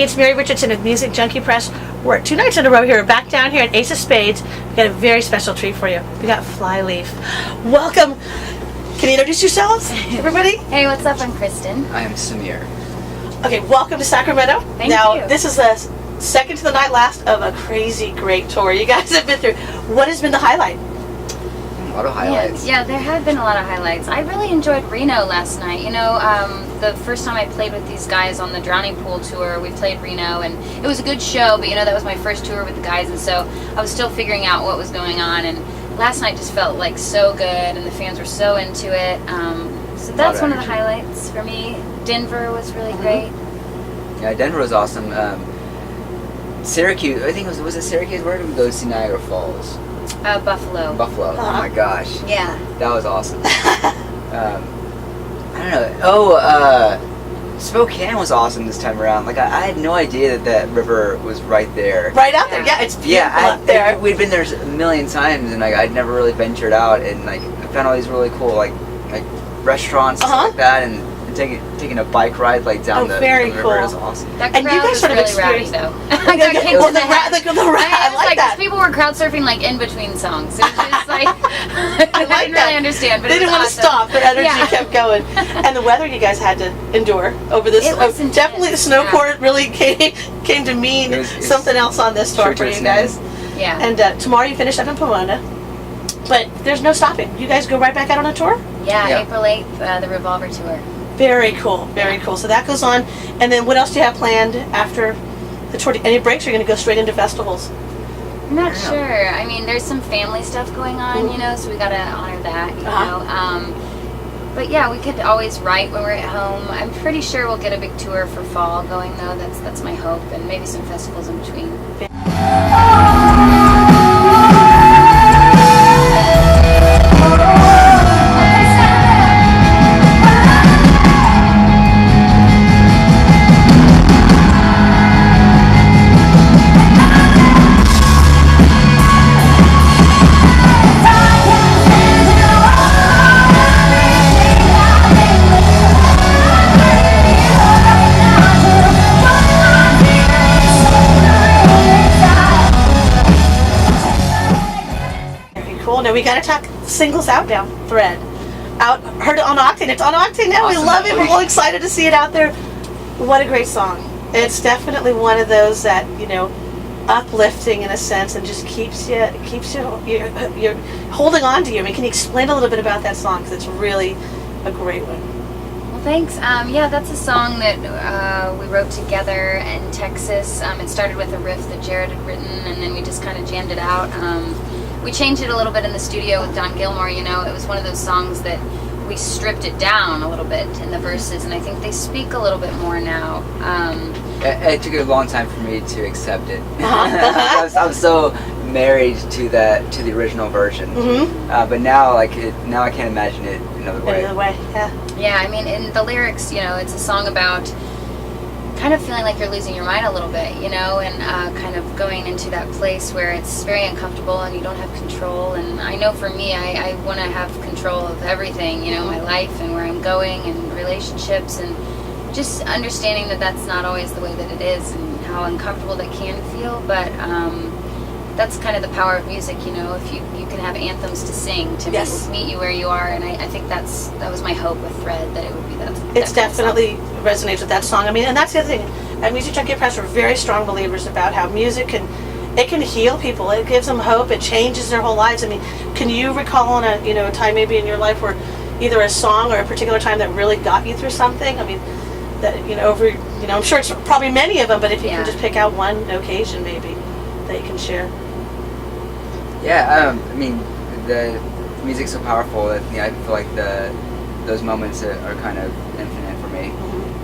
Hey, it's Mary Richardson of Music Junkie Press. We're 2 nights in a row here, back down here at Ace of Spades. We've got a very special treat for you. We got Flyleaf. Welcome. Can you introduce yourselves, everybody? Hey, what's up? I'm Kristen. I am Samir. Okay, welcome to Sacramento. Thank now, you. This is the second to the night last of a crazy great tour you guys have been through. What has been the highlight? A lot of highlights. Yeah, there have been a lot of highlights. I really enjoyed Reno last night. You know, the first time I played with these guys on the Drowning Pool tour, we played Reno, and it was a good show, but you know, that was my first tour with the guys, and so I was still figuring out what was going on, and last night just felt like so good, and the fans were so into it. So that's one of the highlights for me. Denver was really great. Yeah, Denver was awesome. Syracuse, I think was it Syracuse? Where did we go to see Niagara Falls? Buffalo. Buffalo. Oh my gosh. Yeah. That was awesome. I don't know. Oh, Spokane was awesome this time around. Like I had no idea that river was right there. Right out there. Yeah, it's beautiful out there. We'd been there a million times, and like I'd never really ventured out, and like I found all these really cool like restaurants and stuff like that, and taking a bike ride like down the river. Cool. It was awesome. That and crowd you guys was sort of really rowdy experienced though. I like that. People were crowd surfing like in between songs. It was just like I didn't really understand, but they it was didn't want to stop. The energy kept going, and the weather you guys had to endure over this. Definitely, the snow court really came to mean something else on this tour for you guys. Yeah. And tomorrow you finish up in Pomona, but there's no stopping. You guys go right back out on a tour. Yeah. April 8th, the Revolver tour. Very cool, very cool. So that goes on, and then what else do you have planned after the tour? Any breaks? Or are you going to go straight into festivals? I'm not sure. I mean, there's some family stuff going on, you know, so we got to honor that, you know. But yeah, we could always write when we're at home. I'm pretty sure we'll get a big tour for fall going though. That's my hope, and maybe some festivals in between. Now we got to talk singles out now. Thread out, heard it on Octane. It's on Octane now. Awesome. We love it. We're all excited to see it out there. What a great song! It's definitely one of those that, you know, uplifting in a sense, and just keeps you you're holding on to you. I mean, can you explain a little bit about that song? Because it's really a great one. Well, thanks. Yeah, that's a song that we wrote together in Texas. It started with a riff that Jared had written, and then we just kind of jammed it out. We changed it a little bit in the studio with Don Gilmore, you know. It was one of those songs that we stripped it down a little bit in the verses, and I think they speak a little bit more now. It took a long time for me to accept it. I'm so married to the original version. But now, I can't imagine it another way. Another way, yeah. Yeah, I mean, in the lyrics, you know, it's a song about kind of feeling like you're losing your mind a little bit, you know, and kind of going into that place where it's very uncomfortable and you don't have control. And I know for me, I want to have control of everything, you know, my life and where I'm going and relationships, and just understanding that that's not always the way that it is, and how uncomfortable that can feel. But that's kind of the power of music, you know, if you can have anthems to sing to meet you where you are. And I think that was my hope with Thread, that it would be that. It's definitely resonates with that song. I mean, and that's the other thing. At Music Junkie Press, we're very strong believers about how music can heal people. It gives them hope. It changes their whole lives. I mean, can you recall on a time maybe in your life where either a song or a particular time that really got you through something? I mean, that I'm sure it's probably many of them, but if you can just pick out one occasion maybe that you can share. Yeah, I mean, the music's so powerful that I feel like those moments are kind of infinite for me.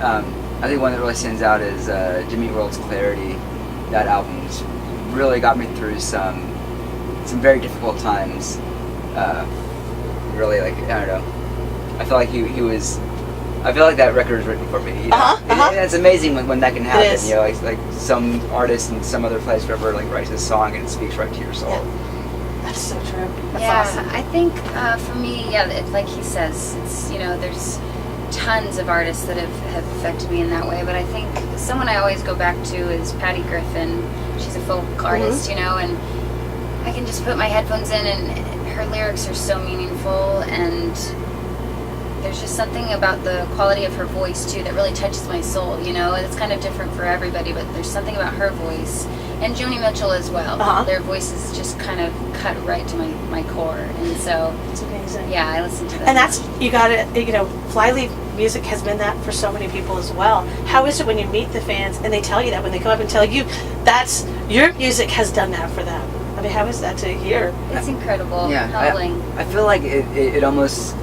I think one that really stands out is Jimmy Eat World's Clarity. That album's really got me through some very difficult times. Really, like, I don't know. I feel like I feel like that record was written for me. You know? And it's amazing when that can happen. It is. You know, like some artist in some other place, wherever, like writes a song and it speaks right to your soul. Yeah. That's so true. That's yeah, awesome. I think for me, it's like he says, it's, you know, there's tons of artists that have affected me in that way, but I think someone I always go back to is Patty Griffin. She's a folk artist, you know, and I can just put my headphones in and her lyrics are so meaningful, and there's just something about the quality of her voice too that really touches my soul, you know. It's kind of different for everybody, but there's something about her voice, and Joni Mitchell as well. Their voices just kind of cut right to my core, and so It's amazing. yeah, I listen to them. And that's, you got to, you know, Flyleaf music has been that for so many people as well. How is it when you meet the fans and they tell you that, when they come up and tell you that's, your music has done that for them? I mean, how is that to hear? It's incredible. Yeah, Humbling. I feel like it almost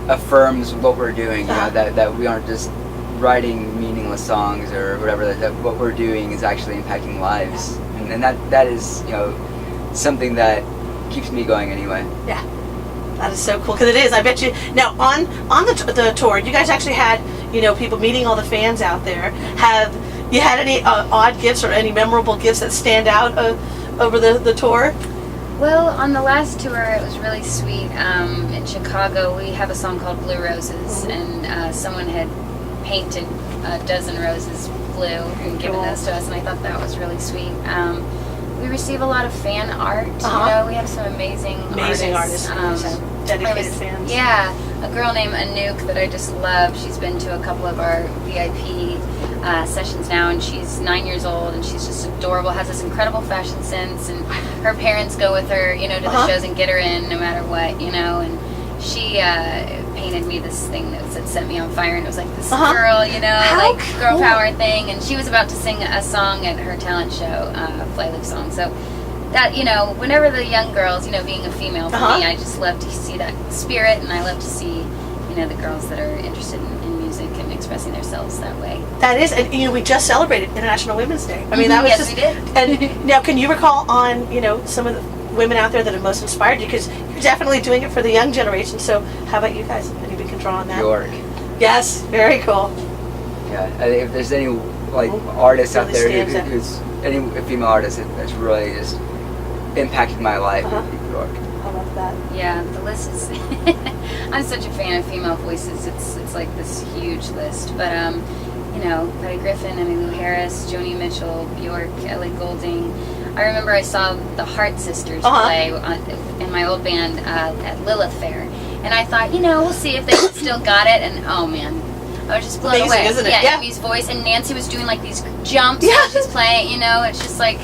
affirms what we're doing, you know, that we aren't just writing meaningless songs or whatever, that what we're doing is actually impacting lives. And that is, you know, something that keeps me going anyway. Yeah, that is so cool, because it is. I bet you, now on the tour, you guys actually had, you know, people meeting all the fans out there. Have you had any odd gifts or any memorable gifts that stand out over the tour? Well, on the last tour, it was really sweet. In Chicago, we have a song called Blue Roses, and someone had painted a dozen roses blue and given those to us, and I thought that was really sweet. We receive a lot of fan art. You know, we have some amazing artists. Dedicated fans. Yeah, a girl named Anouk that I just love. She's been to a couple of our VIP sessions now, and she's 9 years old, and she's just adorable, has this incredible fashion sense, and her parents go with her, you know, to the shows and get her in no matter what, you know, and she painted me this thing that said "Set Me on Fire," and it was like this girl, you know, How like girl cool. power thing, and she was about to sing a song at her talent show, a Flyleaf song, so that, you know, whenever the young girls, you know, being a female for me, I just love to see that spirit, and I love to see, you know, the girls that are interested in music and expressing themselves that way. That is, and you know, we just celebrated International Women's Day. I mean, that was yes, just, we did. And now, can you recall on, you know, some of the women out there that have most inspired you? Because you're definitely doing it for the young generation. So, how about you guys? Anybody can draw on that? York. Yes, very cool. Yeah, if there's any like artists out Really there stands out. who's any female artist that's really just impacted my life, York. I love that. Yeah, the list is. I'm such a fan of female voices. It's like this huge list. But you know, Patty Griffin, Emmylou Harris, Joni Mitchell, Bjork, Ellie Goulding. I remember I saw the Hart Sisters play in my old band at Lilith Fair, and I thought, you know, we'll see if they still got it. And oh man, I was just blown Amazing, away. isn't it? Yeah, Yeah. Amy's voice, and Nancy was doing like these jumps while she's playing. You know, it's just like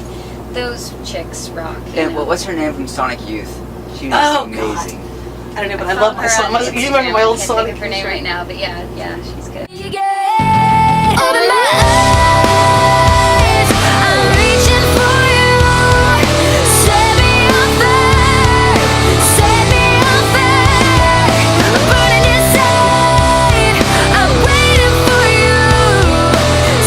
those chicks rock. You And know? what's her name from Sonic Youth? She was amazing. I don't know, but I love my song. on You remember my old I can't Sonic think of her name Youth, right now, but yeah, she's good. Open my eyes, I'm reaching for you. Set me on fire, set me on fire. I'm burning inside, I'm waiting for you.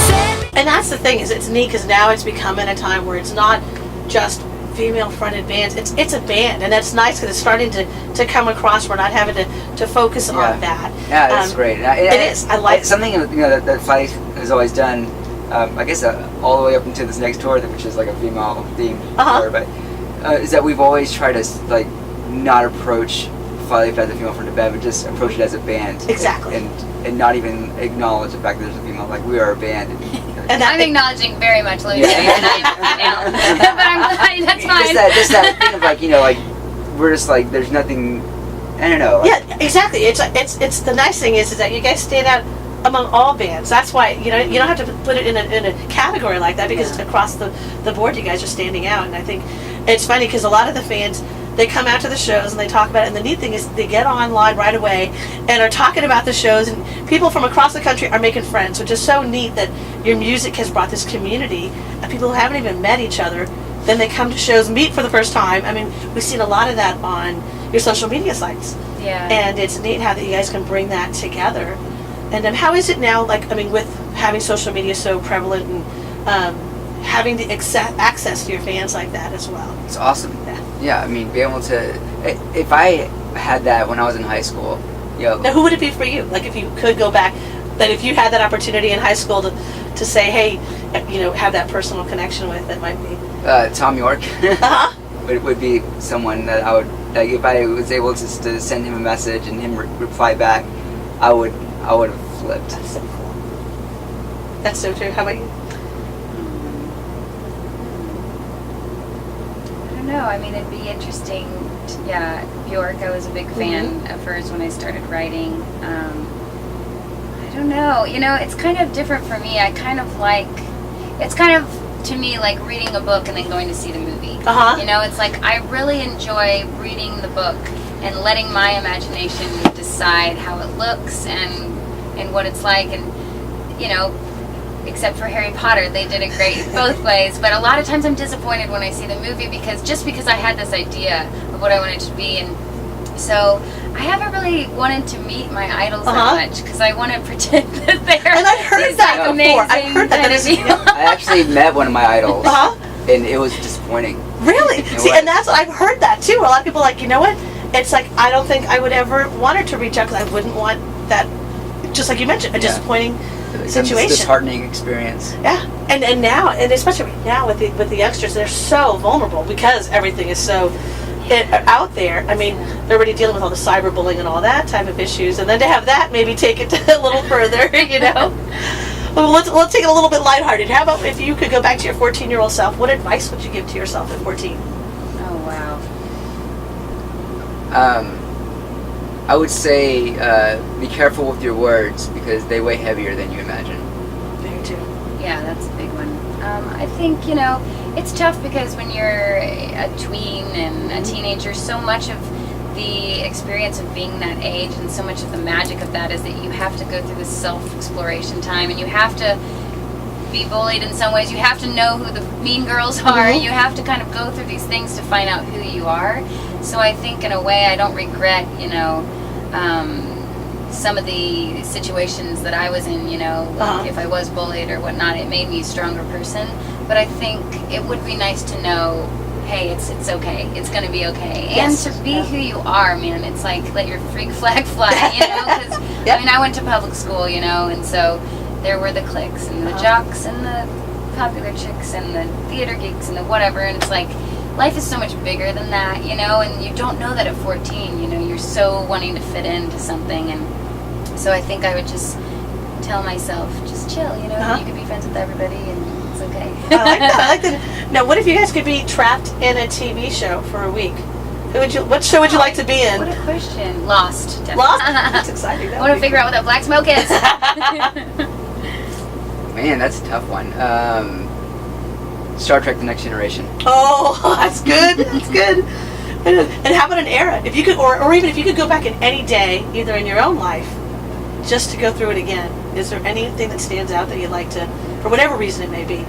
Set me. And that's the thing, is it's neat because now it's becoming a time where it's not just female-fronted bands. It's a band, and that's nice because it's starting to come across. We're not having to focus on that. Yeah, that's great. It is. I like something, you know, that Flyleaf has always done. I guess all the way up into this next tour, which is like a female themed tour, but is that we've always tried to like not approach Flyleaf as a female-fronted band, but just approach it as a band. Exactly. And not even acknowledge the fact that there's a female. Like, we are a band. And I'm acknowledging very much, let me say now. But I'm fine, that's fine. Just that thing of like, you know, like we're just like there's nothing. I don't know. Like, yeah, exactly. It's the nice thing is that you guys stand out among all bands. That's why, you know, you don't have to put it in a category like that, because it's across the board you guys are standing out. And I think it's funny because a lot of the fans, they come out to the shows and they talk about it, and the neat thing is they get online right away and are talking about the shows, and people from across the country are making friends, which is so neat that your music has brought this community of people who haven't even met each other. Then they come to shows, meet for the first time. I mean, we've seen a lot of that on your social media sites. Yeah. And it's neat how that you guys can bring that together. And how is it now, like, I mean, with having social media so prevalent and having the access to your fans like that as well? it's awesome. Yeah. Yeah, I mean, being able to. If I had that when I was in high school, you know. Now, who would it be for you? Like, if you could go back, that if you had that opportunity in high school to say, hey, you know, have that personal connection with, that might be. Tom York would be someone that I would, like, if I was able to send him a message and him reply back, I would have flipped. That's so cool. That's so true. How about you? I don't know. I mean, it'd be interesting. Yeah, Bjork. I was a big fan of hers when I started writing. I don't know. You know, it's kind of different for me. I kind of like. It's kind of to me like reading a book and then going to see the movie. You know, it's like I really enjoy reading the book and letting my imagination decide how it looks and what it's like, and you know, except for Harry Potter, they did it great both ways. But a lot of times I'm disappointed when I see the movie because I had this idea of what I wanted to be, and so I haven't really wanted to meet my idols that much because I want to pretend that they're. And I've heard these, that like, before. amazing I've heard that. kind of people. I actually met one of my idols, and it was disappointing. Really? You know See, what? and that's I've heard that too. A lot of people are like, you know what? It's like I don't think I would ever want her to reach out because I wouldn't want that. Just like you mentioned, a disappointing situation. It's a disheartening experience. Yeah, and now, and especially now with the youngsters, they're so vulnerable because everything is so out there. I mean, they're already dealing with all the cyberbullying and all that type of issues, and then to have that maybe take it a little further, you know. Well, let's take it a little bit lighthearted. How about if you could go back to your 14-year-old self? What advice would you give to yourself at 14? Oh wow. I would say be careful with your words because they weigh heavier than you imagine. Me too. Yeah, that's a big one. I think, you know, it's tough because when you're a tween and a teenager, so much of the experience of being that age and so much of the magic of that is that you have to go through this self-exploration time, and you have to be bullied in some ways. You have to know who the mean girls are. You have to kind of go through these things to find out who you are. So I think in a way I don't regret, you know, some of the situations that I was in, you know, if I was bullied or whatnot, it made me a stronger person. But I think it would be nice to know, hey, it's okay. It's going to be okay. Yes. And to be who you are, man, it's like let your freak flag fly, you know, because, I mean, I went to public school, you know, and so there were the cliques and the jocks and the popular chicks and the theater geeks and the whatever, and it's like life is so much bigger than that, you know, and you don't know that at 14, you know, you're so wanting to fit into something, and so I think I would just tell myself, just chill, you know, you could be friends with everybody and it's okay. I like that. I like that. Now, what if you guys could be trapped in a TV show for a week? What show would you like to be in? What a question. Lost. Definitely. Lost? That's exciting. I want to figure out what that black smoke is. Man, that's a tough one. Star Trek: The Next Generation. Oh, that's good. That's good. And how about an era? If you could, or even if you could go back in any day, either in your own life, just to go through it again, is there anything that stands out that you'd like to, for whatever reason it may be?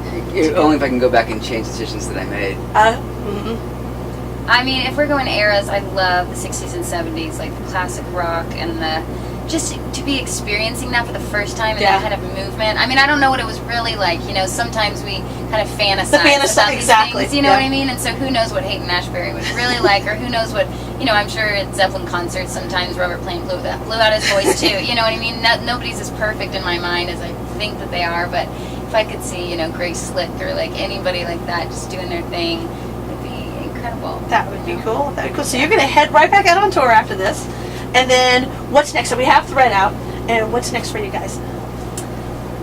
Only if I can go back and change decisions that I made. I mean, if we're going eras, I love the 60s and 70s, like the classic rock and the just to be experiencing that for the first time in that kind of movement. I mean, I don't know what it was really like. You know, sometimes we kind of fantasize about these things. You know what I mean? And so who knows what Hayden Ashbury was really like, or who knows what, you know, I'm sure at Zeppelin concerts sometimes Robert Plant blew out his voice too. You know what I mean? Nobody's as perfect in my mind as I think that they are, but if I could see, you know, Grace Slick or like anybody like that just doing their thing, it'd be incredible. That would be cool. That would be cool. So you're going to head right back out on tour after this. And then what's next? So we have Thread out. And what's next for you guys?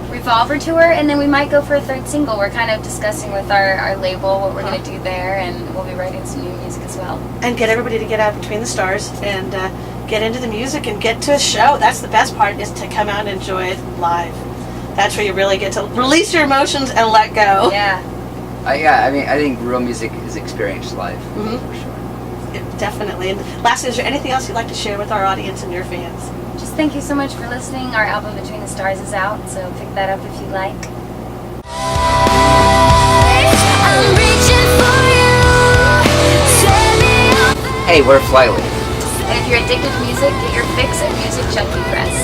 Revolver tour, and then we might go for a third single. We're kind of discussing with our label what we're going to do there, and we'll be writing some new music as well. And get everybody to get out between the stars and get into the music and get to a show. That's the best part, is to come out and enjoy it live. That's where you really get to release your emotions and let go. Yeah. I mean, I think real music is experienced live, for sure. Yeah, definitely. And lastly, is there anything else you'd like to share with our audience and your fans? Just thank you so much for listening. Our album Between the Stars is out, so pick that up if you like. I'm reaching for you. Set me up. Hey, we're Flyleaf. And if you're addicted to music, get your fix at Music Junkie Press.